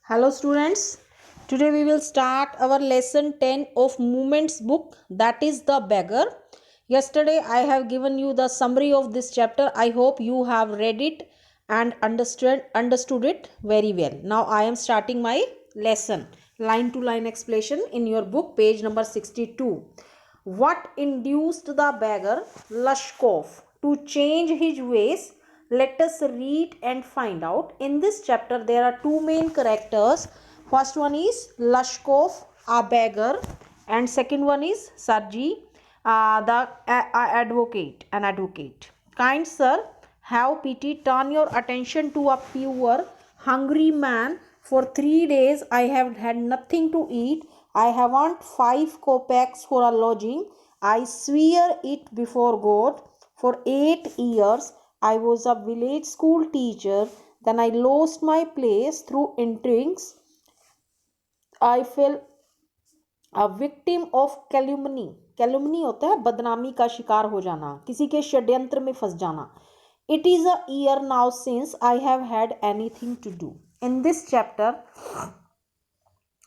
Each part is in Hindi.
Hello students, today we will start our lesson 10 of Movements book, that is The Beggar. Yesterday I have given you the summary of this chapter. I hope you have read it and understood it very well. Now I am starting my lesson, line to line explanation in your book, page number 62. What induced the beggar Lashkov to change his ways? Let us read and find out. In this chapter there are two main characters. First one is Lashkov, a beggar, and second one is Sarji, an advocate. Kind sir, have pity, turn your attention to a poor hungry man. For 3 days I have had nothing to eat. I haven't 5 kopecks for a lodging. I swear it before God. For 8 years I was a village school teacher. Then I lost my place through intrigues. I fell a victim of calumny. Calumny होता है बदनामी का शिकार हो जाना, किसी के षड्यंत्र में फंस जाना. It is a year now since I have had anything to do. In this chapter,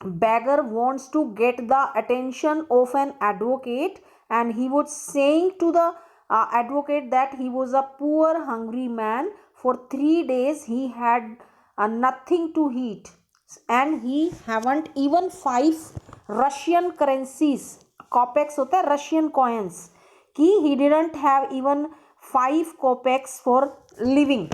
beggar wants to get the attention of an advocate, and he was saying to the advocate that he was a poor hungry man. For 3 days he had nothing to eat, and he haven't even 5 Russian currencies. Kopecks होता है Russian coins, कि he didn't have even 5 kopecks for living,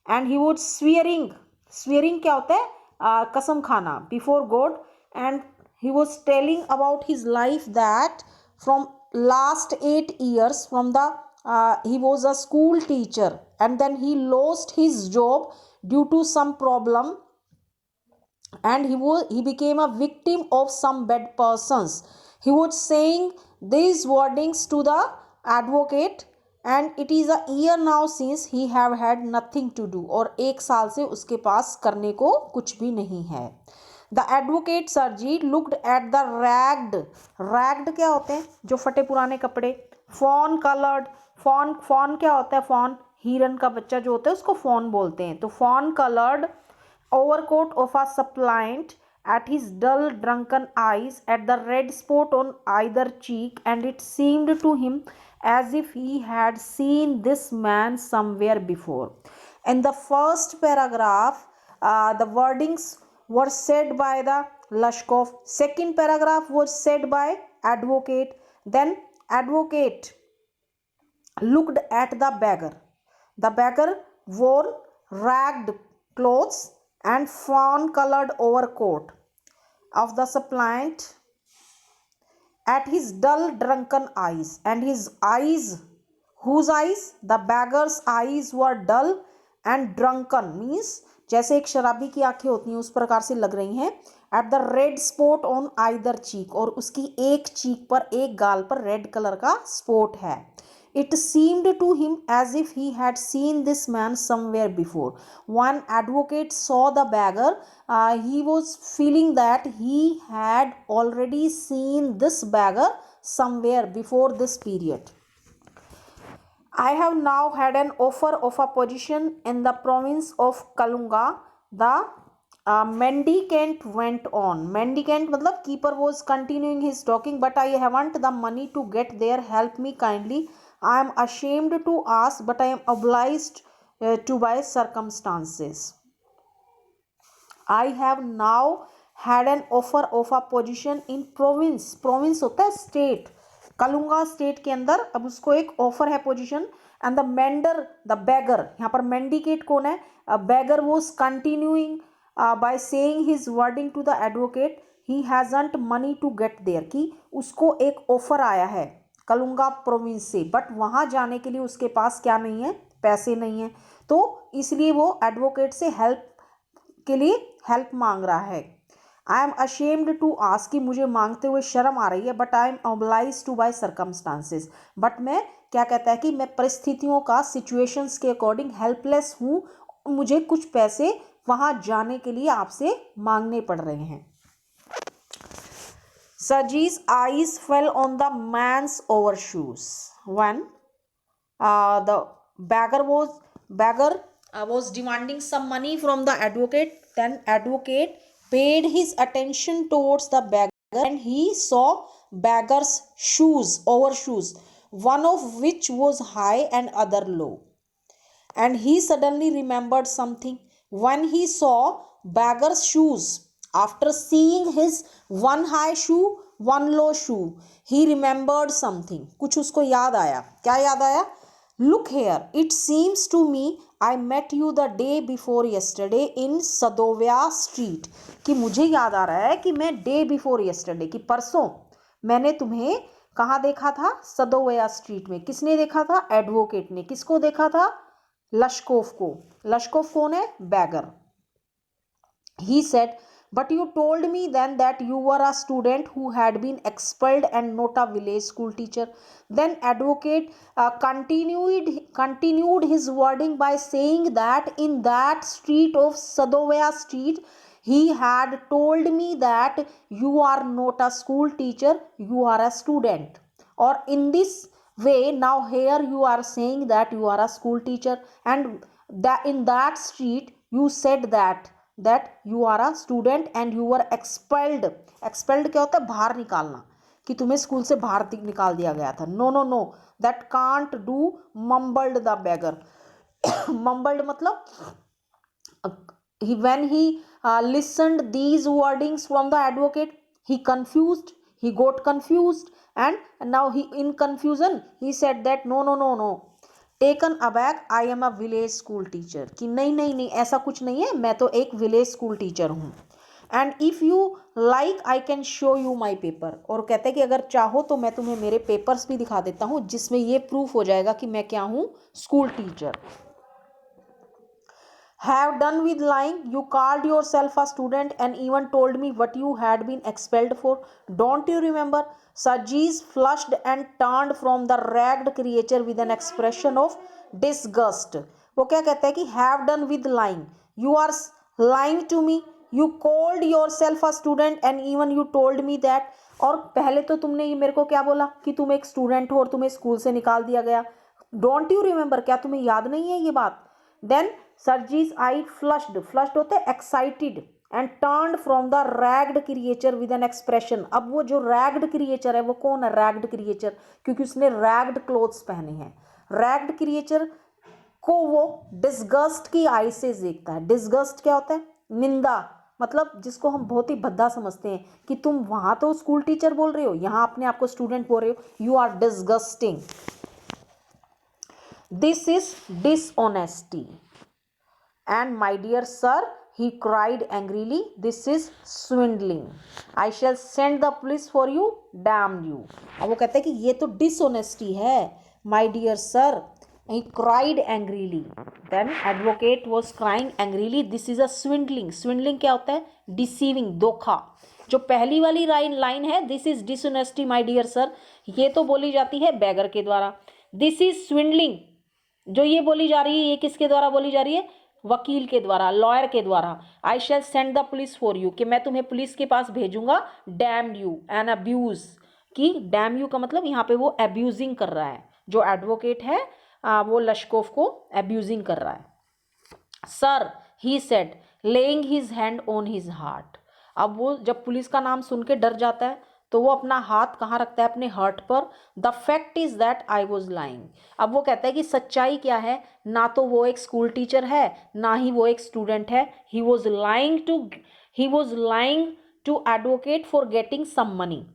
and he was swearing क्या होता है कसम खाना before God. And he was telling about his life that from last 8 years, from the he was a school teacher, and then he lost his job due to some problem, and he became a victim of some bad persons. He was saying these wordings to the advocate, and it is a year now since he have had nothing to do, और 1 साल से उसके पास करने को कुछ भी नहीं है. The advocate Sarji looked at the ragged क्या होते हैं जो फटे पुराने कपड़े, fawn colored, fawn क्या होता है, fawn हिरन का बच्चा जो होता है उसको fawn बोलते हैं. तो fawn colored overcoat of a suppliant, at his dull drunken eyes, at the red spot on either cheek, and it seemed to him as if he had seen this man somewhere before. In the first paragraph, the wordings were said by the Lashkov. Second paragraph was said by advocate. Then advocate looked at the beggar. The beggar wore ragged clothes and fawn colored overcoat of the suppliant, at his dull drunken eyes, and his eyes, whose eyes? The beggar's eyes were dull and drunken, means जैसे एक शराबी की आंखें होती हैं उस प्रकार से लग रही हैं. At the red spot on either cheek, और उसकी एक चीक पर, एक गाल पर रेड कलर का स्पॉट है. It seemed to him as if he had seen this man somewhere before. One advocate saw the beggar. He was feeling that he had already seen this beggar somewhere before this period. I have now had an offer of a position in the province of Kalunga. The mendicant went on. Mendicant मतलब keeper was continuing his talking, but I haven't the money to get there. Help me kindly. I am ashamed to ask, but I am obliged to by circumstances. I have now had an offer of a position in province. Province होता है state. कलुंगा स्टेट के अंदर अब उसको एक ऑफर है position. And the mender, the beggar, यहाँ पर मेंडिकेट कौन है? Beggar was continuing by saying his wording to the advocate, he hasn't money to get there, कि उसको एक ऑफर आया है कलुंगा प्रोविंस से, बट वहाँ जाने के लिए उसके पास क्या नहीं है? पैसे नहीं है. तो इसलिए वो एडवोकेट से हेल्प के लिए हेल्प मांग रहा है. I am ashamed to ask, कि मुझे मांगते हुए शर्म आ रही है. But I am obliged to by circumstances, but मैं क्या कहता है कि मैं परिस्थितियों का, सिचुएशंस के अकॉर्डिंग हेल्पलेस हूँ. मुझे कुछ पैसे वहाँ जाने के लिए आपसे मांगने पड़ रहे हैं. Saji's eyes fell on the man's overshoes when the beggar was demanding some money from the advocate. Then advocate paid his attention towards the beggar and he saw beggar's shoes, overshoes, one of which was high and other low. And he suddenly remembered something. When he saw beggar's shoes, after seeing his one high shoe, one low shoe, he remembered something. कुछ उसको याद आया. क्या याद आया? Look here, it seems to me I met you the day before yesterday in Sadovia Street. कि मुझे याद आ रहा है कि मैं day before yesterday, कि परसों मैंने तुम्हें कहाँ देखा था? सदोवया स्ट्रीट में. किसने देखा था? एडवोकेट ने. किसको देखा था? लश्कोफ को. लश्कोफ कौन है? Bagger. He said, but you told me then that you were a student who had been expelled and not a village school teacher. Then advocate continued his wording by saying that in that street of Sadovaya Street, he had told me that you are not a school teacher, you are a student. Or in this way, now here you are saying that you are a school teacher, and that in that street you said that you are a student and you were expelled. Expelled क्या होता है? बाहर निकालना, कि तुम्हें स्कूल से बाहर निकाल दिया गया था. No no no, that can't do, mumbled the beggar. mumbled मतलब when he listened these wordings from the advocate, he got confused, and now he in confusion he said that no, taken aback, I am a village school teacher. कि नहीं ऐसा कुछ नहीं है, मैं तो एक विलेज स्कूल टीचर हूँ. And if you like I can show you my paper. और कहते हैं कि अगर चाहो तो मैं तुम्हें मेरे पेपर्स भी दिखा देता हूँ जिसमें ये प्रूफ हो जाएगा कि मैं क्या हूँ? School teacher. Have done with lying. You called yourself a student and even told me what you had been expelled for. Don't you remember? Sajis flushed and turned from the ragged creature with an expression of disgust. वो क्या कहता है कि have done with lying. You are lying to me. You called yourself a student and even you told me that. और पहले तो तुमने ये मेरे को क्या बोला कि तुम एक स्टूडेंट हो और तुम्हें स्कूल से निकाल दिया गया. Don't you remember? क्या तुम्हें याद नहीं है ये बात? Then Sarji's eye flushed होते excited and turned from the ragged creature with an expression. अब वो जो ragged creature है वो कौन है? ragged creature, क्योंकि उसने ragged clothes पहने हैं. ragged creature को वो disgust की आई से देखता है. disgust क्या होता है? निंदा, मतलब जिसको हम बहुत ही भद्दा समझते हैं कि तुम वहां तो स्कूल टीचर बोल रहे हो, यहाँ अपने आप को स्टूडेंट बोल रहे हो. You are disgusting. This is dishonesty. And my dear sir, he cried angrily, this is swindling. I shall send the police for you, damn you. अब वो कहता है कि ये तो dishonesty है. My dear sir, he cried angrily. Then advocate was crying angrily, this is a swindling. Swindling क्या होता है? Deceiving, धोखा. जो पहली वाली लाइन है, this is dishonesty my dear sir, ये तो बोली जाती है बैगर के द्वारा. This is swindling, जो ये बोली जा रही है, ये किसके द्वारा बोली जा रही है? वकील के द्वारा, लॉयर के द्वारा. I shall send the police for you, कि मैं तुम्हें पुलिस के पास भेजूंगा. डैम यू एंड अब्यूज, कि डैम यू का मतलब यहाँ पे वो अब्यूजिंग कर रहा है. जो एडवोकेट है वो लश्कोफ को अब्यूजिंग कर रहा है. Sir, he said, laying his hand on his heart. अब वो जब पुलिस का नाम सुन के डर जाता है तो वो अपना हाथ कहाँ रखता है? अपने हार्ट पर. The fact is that I was lying. अब वो कहता है कि सच्चाई क्या है? ना तो वो एक स्कूल टीचर है, ना ही वो एक स्टूडेंट है. He was lying to advocate for getting some money.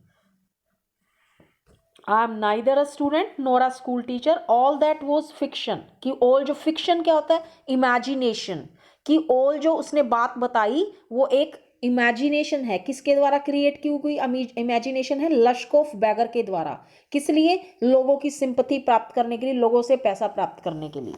I am neither a student nor a school teacher. All that was fiction. कि ऑल जो फिक्शन क्या होता है? इमेजिनेशन. कि ऑल जो उसने बात बताई वो एक इमेजिनेशन है. किसके द्वारा क्रिएट की हुई इमेजिनेशन है? लश्कोफ बैगर के द्वारा. किस लिए? लोगों की सिंपैथी प्राप्त करने के लिए, लोगों से पैसा प्राप्त करने के लिए.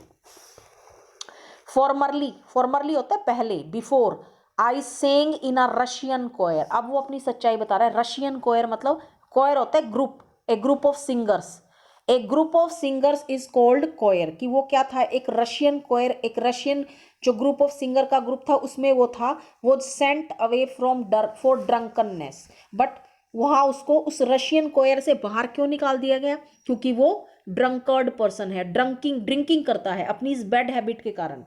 फॉर्मरली होता है पहले, before. I Seng in a Russian कोयर. अब वो अपनी सच्चाई बता रहा है. रशियन कोयर मतलब कोयर होता है group, a group of singers. A group of singers is called choir. कि वो क्या था? एक रशियन कोयर, एक रशियन जो ग्रुप ऑफ सिंगर का ग्रुप था उसमें वो था. वो sent away from for drunkenness. But वहाँ उसको उस रशियन कोयर से बाहर क्यों निकाल दिया गया? क्योंकि वो ड्रंकर्ड पर्सन है, ड्रिंकिंग करता है अपनी इस बैड हैबिट के कारण.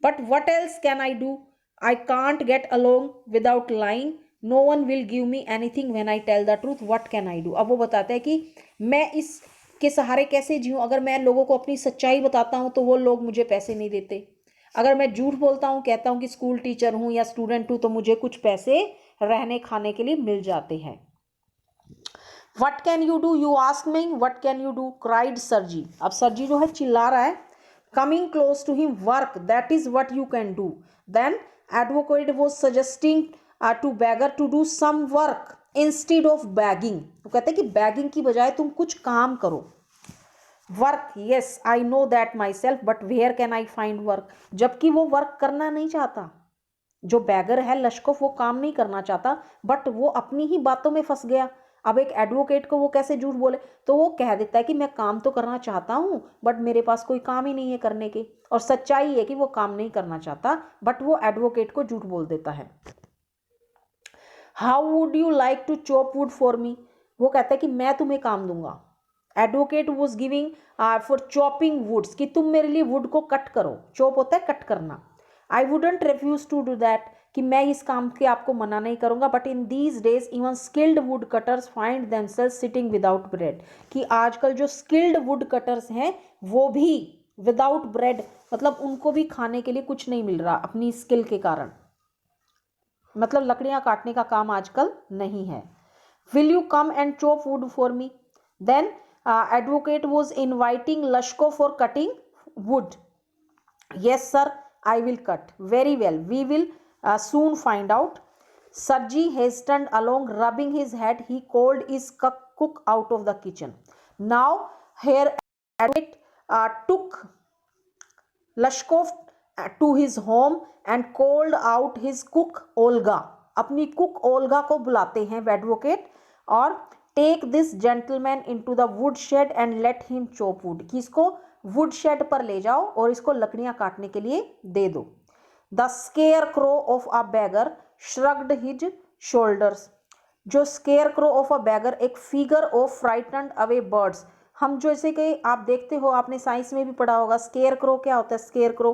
But what else can I do? I can't get along without lying. No one will give me anything when I tell the truth. What can I do? अब वो बताता है कि मैं इस के सहारे कैसे जीऊँ। अगर मैं लोगों को अपनी सच्चाई बताता हूँ तो वो लोग मुझे पैसे नहीं देते। अगर मैं झूठ बोलता हूँ, कहता हूँ कि स्कूल टीचर हूँ या स्टूडेंट हूँ, तो मुझे कुछ पैसे रहने खाने के लिए मिल जाते हैं। What can you do? You ask me. What can you do? Cried Sarji. अब सरजी जो है चिल्ला रहा है। Coming close to him, work. That is what you can do. Then advocate was suggesting to beggar to do some work instead of begging. वो कहते हैं कि begging की बजाय तुम कुछ काम करो। Work, yes, I know that myself, but where can I find work? जबकि वो वर्क करना नहीं चाहता। जो बैगर है लश्कोफ, वो काम नहीं करना चाहता, बट वो अपनी ही बातों में फंस गया। अब एक एडवोकेट को वो कैसे झूठ बोले? तो वो कह देता है कि मैं काम तो करना चाहता हूँ बट मेरे पास कोई काम ही नहीं है करने के, और सच्चाई है कि वो काम नहीं करना चाहता, बट वो एडवोकेट को झूठ बोल देता है। How would you like to chop wood for me? वो कहता है कि मैं तुम्हें काम दूंगा। Advocate was giving for chopping woods, कि तुम मेरे लिए वुड को कट करो। चॉप होता है कट करना। I wouldn't refuse to do that, कि मैं इस काम के आपको मना नहीं करूंगा, but in these days even skilled wood cutters find themselves sitting without bread, कि आजकल जो स्किल्ड वुड कटर्स हैं वो भी विदाउट ब्रेड, मतलब उनको भी खाने के लिए कुछ नहीं मिल रहा अपनी स्किल के कारण, मतलब लकड़ियां काटने का काम आजकल नहीं है। Will you come and chop wood for me? Then advocate was inviting Lushkov for cutting wood. Yes, sir, I will cut. Very well. We will soon find out. Sarji hastened along, rubbing his head. He called his cook out of the kitchen. Now, here Advocate took Lashkov to his home and called out his cook Olga. अपनी कुक ओल्गा को बुलाते हैं एडवोकेट, और take this gentleman into the wood shed and let him chop wood, कि इसको वुड शेड पर ले जाओ और इसको लकड़ियां काटने के लिए दे दो। The scarecrow of a beggar shrugged his shoulders. जो scarecrow of a beggar एक figure of frightened away birds. हम जैसे कि आप देखते हो, आपने साइंस में भी पढ़ा होगा, स्केयर क्रो क्या होता है? स्केयर क्रो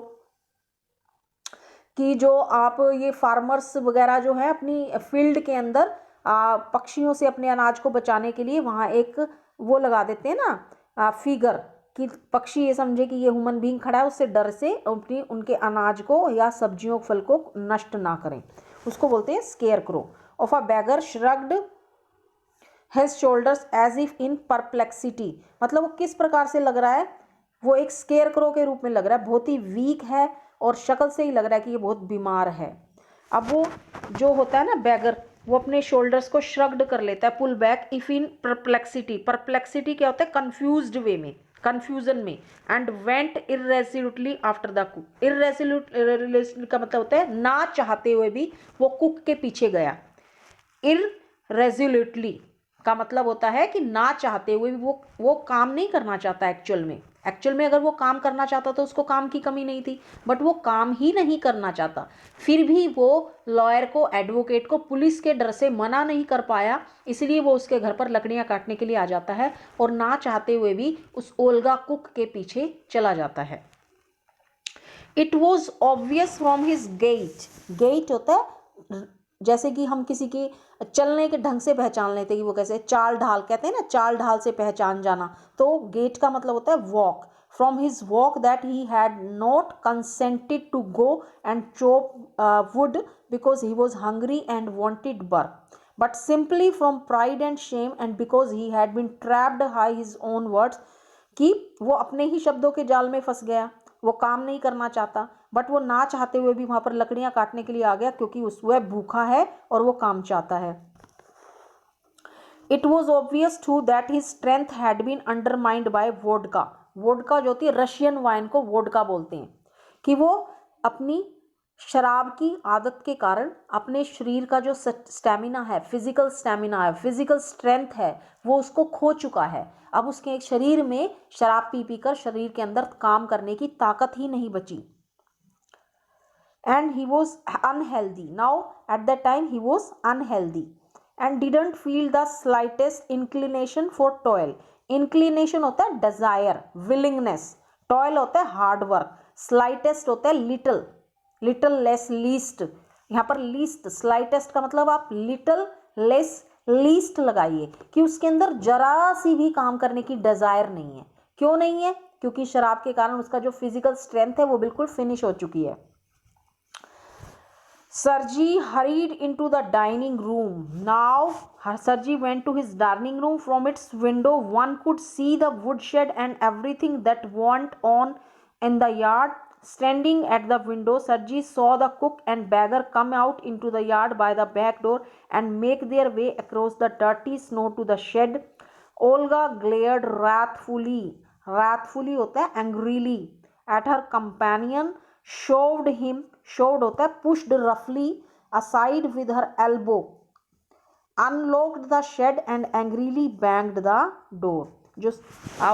कि जो आप ये फार्मर्स वगैरह जो है अपनी फील्ड के अंदर पक्षियों से अपने अनाज को बचाने के लिए वहाँ एक वो लगा देते हैं ना फिगर, कि पक्षी ये समझे कि ये ह्यूमन बीइंग खड़ा है, उससे डर से अपनी उनके अनाज को या सब्जियों फल को नष्ट ना करें, उसको बोलते हैं scarecrow. Of a beggar shrugged his shoulders as if in perplexity, मतलब वो किस प्रकार से लग रहा है? वो एक स्केयर क्रो के रूप में लग रहा है, बहुत ही वीक है और शक्ल से ही लग रहा है कि ये बहुत बीमार है। अब वो जो होता है ना बैगर, वो अपने शोल्डर्स को श्रग्ड कर लेता है, pull back if in perplexity. Perplexity क्या होता है? कंफ्यूज्ड वे में, कंफ्यूजन में। And went irresolutely after the cook. Irresolute का मतलब होता है ना चाहते हुए भी वो कुक के पीछे गया। इरेजोल्यूटली का मतलब होता है कि ना चाहते हुए भी वो काम नहीं करना चाहता एक्चुअल में अगर वो काम करना चाहता तो उसको काम की कमी नहीं थी, बट वो काम ही नहीं करना चाहता। फिर भी वो लॉयर को, एडवोकेट को पुलिस के डर से मना नहीं कर पाया, इसलिए वो उसके घर पर लकड़ियां काटने के लिए आ जाता है और ना चाहते हुए भी उस ओल्गा कुक के पीछे चला जाता है। It was obvious from his gait. Gait होता है जैसे कि हम किसी की चलने के ढंग से पहचान लेते हैं कि वो कैसे, चाल ढाल कहते हैं ना, चाल ढाल से पहचान जाना, तो गेट का मतलब होता है walk. From his walk that he had not consented to go and chop wood because he was hungry and wanted work, but simply from pride and shame and because he had been trapped by his own words, कि वो अपने ही शब्दों के जाल में फंस गया। वो काम नहीं करना चाहता, बट वो ना चाहते हुए भी वहाँ पर लकड़ियाँ काटने के लिए आ गया, क्योंकि वह भूखा है और वो काम चाहता है। It was obvious to that his strength had been undermined by vodka. Vodka जो होती है, रशियन वाइन को वोडका बोलते हैं, कि वो अपनी शराब की आदत के कारण अपने शरीर का जो स्टेमिना है, फिजिकल स्टेमिना है, फिजिकल स्ट्रेंथ है, वो उसको खो चुका है। अब उसके शरीर में शराब पी पी कर शरीर के अंदर काम करने की ताकत ही नहीं बची। And he was unhealthy. Now at that time he was unhealthy and didn't feel the slightest inclination for toil. Inclination होता है desire, willingness. Toil होता है hard work. Slightest होता है little. लिटल लेस लीस्ट, यहाँ पर लीस्ट स्लाइटेस्ट का मतलब आप लिटल लेस लीस्ट लगाइए कि उसके अंदर जरा सी भी काम करने की डिजायर नहीं है। क्यों नहीं है? क्योंकि शराब के कारण उसका जो फिजिकल स्ट्रेंथ है वो बिल्कुल फिनिश हो चुकी है। Sergi hurried into the dining room. Now Sergi went to his dining room. From its window one could see the woodshed and everything that went on in the yard. Standing at the window, Sergi saw the cook and beggar come out into the yard by the back door and make their way across the dirty snow to the shed. Olga glared wrathfully होता है angrily at her companion, shoved होता है pushed roughly aside with her elbow, unlocked the shed and angrily banged the door. जो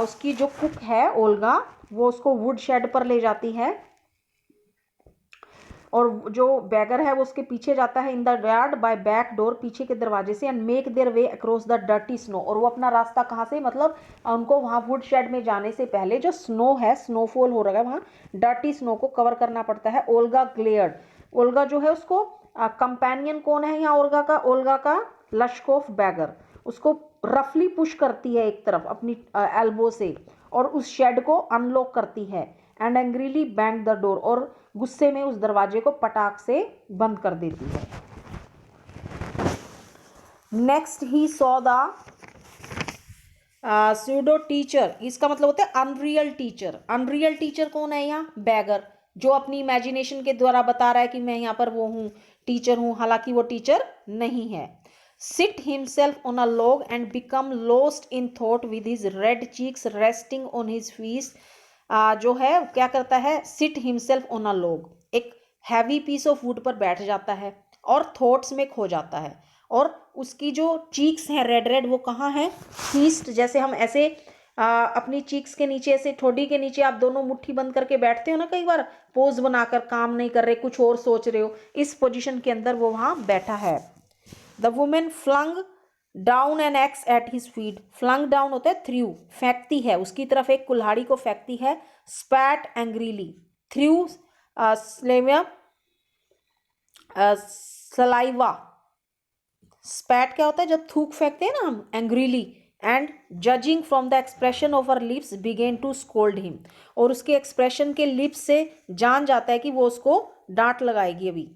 उसकी जो कुक है ओल्गा, वो उसको वुड शेड पर ले जाती है और जो बैगर है वो उसके पीछे जाता है in the yard buy back door, पीछे के दरवाजे से, and make their way across the dirty snow. और वो अपना रास्ता कहाँ से, मतलब उनको वहाँ वुड शेड में जाने से पहले जो स्नो है, स्नोफॉल हो रहा है वहाँ, डर्टी स्नो को कवर करना पड़ता है। ओल्गा ग्लेयर्ड, ओल्गा जो है उसको कंपेनियन कौन है यहाँ ओल्गा का लश्कोफ बैगर, उसको रफली पुश करती है एक तरफ अपनी एल्बो से और उस शेड को अनलॉक करती है, and angrily bang the door, और गुस्से में उस दरवाजे को पटाख से बंद कर देती है। Next he saw the pseudo teacher, इसका मतलब होता है अनरियल टीचर। अनरियल टीचर कौन है यहाँ? बैगर, जो अपनी इमेजिनेशन के द्वारा बता रहा है कि मैं यहाँ पर वो हूँ, टीचर हूँ, हालांकि वो टीचर नहीं है। Sit himself on a log and become lost in thought with his red cheeks resting on his face. जो है क्या करता है, sit himself on a log, एक हैवी पीस ऑफ वुड पर बैठ जाता है और थॉट्स में खो जाता है, और उसकी जो चीक्स हैं रेड रेड, वो कहाँ है? फीस्ट, जैसे हम ऐसे अपनी चीक्स के नीचे, ऐसे ठोडी के नीचे आप दोनों मुट्ठी बंद करके बैठते हो ना, कई बार पोज बनाकर, काम नहीं कर रहे, कुछ और सोच रहे हो, इस पोजीशन के अंदर वो वहाँ बैठा है। The women flung down an axe at his feet, flung down होता है थ्रू, फेंकती है, उसकी तरफ एक कुल्हाड़ी को फेंकती है। स्पैट एंग्रीली, थ्रू स्लेविया सलाइवा, स्पैट क्या होता है? जब थूक फेंकते हैं ना हम, angrily, and judging from the expression of her lips began to scold him, और उसके एक्सप्रेशन के लिप्स से जान जाता है कि वो उसको डांट लगाएगी अभी।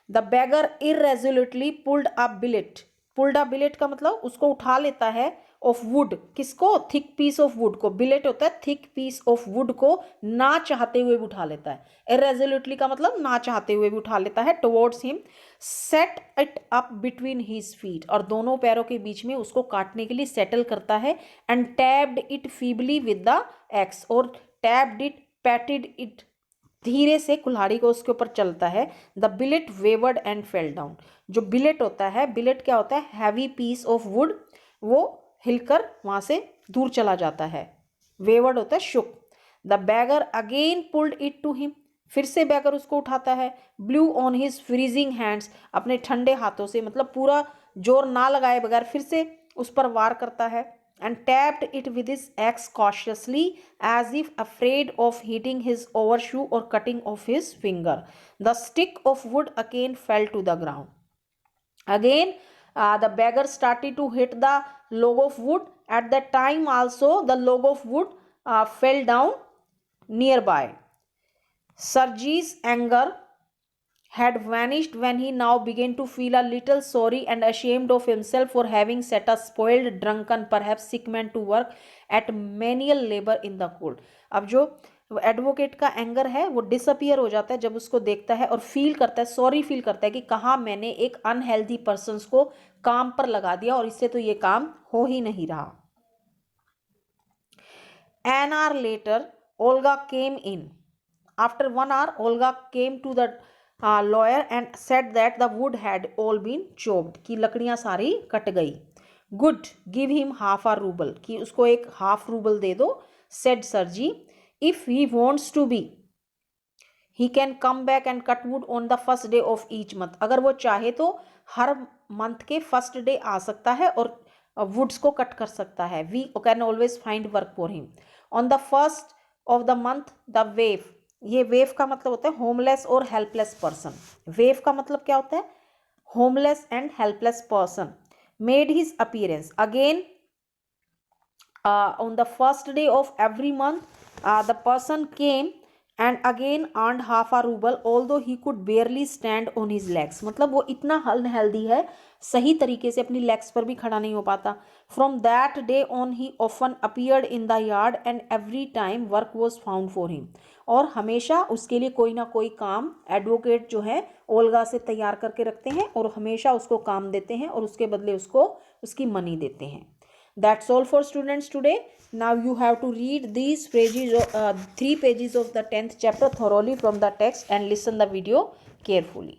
The beggar irresolutely pulled a billet, pulled a billet का मतलब उसको उठा लेता है, ऑफ वुड, किसको? थिक पीस ऑफ वुड को, बिलेट होता है थिक पीस ऑफ वुड को, ना चाहते हुए भी उठा लेता है। इरेजोल्यूटली का मतलब ना चाहते हुए भी उठा लेता है। Towards him, set it up between his feet, और दोनों पैरों के बीच में उसको काटने के लिए सेटल करता है। And tabbed it feebly with the axe, और टैब्ड इट, पैटेड इट, धीरे से कुल्हाड़ी को उसके ऊपर चलता है। The billet wavered and fell down, जो बिलेट होता है, बिलेट क्या होता है? हैवी पीस ऑफ वुड, वो हिलकर वहां से दूर चला जाता है। वेवर्ड होता है शुक। The beggar again pulled it to him, फिर से बैगर उसको उठाता है। Blew on his freezing hands, अपने ठंडे हाथों से, मतलब पूरा जोर ना लगाए बगैर फिर से उस पर वार करता है। And tapped it with his axe cautiously as if afraid of hitting his overshoe or cutting off his finger. The stick of wood again fell to the ground. Again, the beggar started to hit the log of wood. At that time also the log of wood fell down nearby. Sergi's anger had vanished when he now began to feel a little sorry and ashamed of himself for having set a spoiled, drunken, perhaps sick man to work at manual labor in the cold. अब जो एडवोकेट का एंगर है वो डिसअपियर हो जाता है जब उसको देखता है और फील करता है, सॉरी फील करता है कि कहाँ मैंने एक अनहेल्दी पर्सन को काम पर लगा दिया और इससे तो ये काम हो ही नहीं रहा। An hour later, Olga came in. After 1 hour, Olga came to the lawyer and said that the wood had all been chopped, कि लकड़ियां सारी कट गई। Good, give him half a ruble, कि उसको एक हाफ रूबल दे दो। Said Sergi, if he wants to be, he can come back and cut wood on the first day of each month. अगर वो चाहे तो हर मंथ के फर्स्ट डे आ सकता है और वुड्स को कट कर सकता है। We can always find work for him. On the first of the month, the waif, ये वेव का मतलब होता है होमलेस और हेल्पलेस पर्सन। वेव का मतलब क्या होता है? Homeless and helpless person made his appearance again on the first day of every month. The person came and again earned half a ruble although he could barely stand on his legs। मतलब वो इतना अनहेल्दी है, सही तरीके से अपनी लेग्स पर भी खड़ा नहीं हो पाता। From that day on he often appeared in the yard and every time work was found for him. और हमेशा उसके लिए कोई ना कोई काम एडवोकेट जो है ओल्गा से तैयार करके रखते हैं और हमेशा उसको काम देते हैं और उसके बदले उसको उसकी मनी देते हैं। That's all for students today. Now you have to read these pages, 3 pages of the 10th chapter thoroughly from the text and listen the video carefully.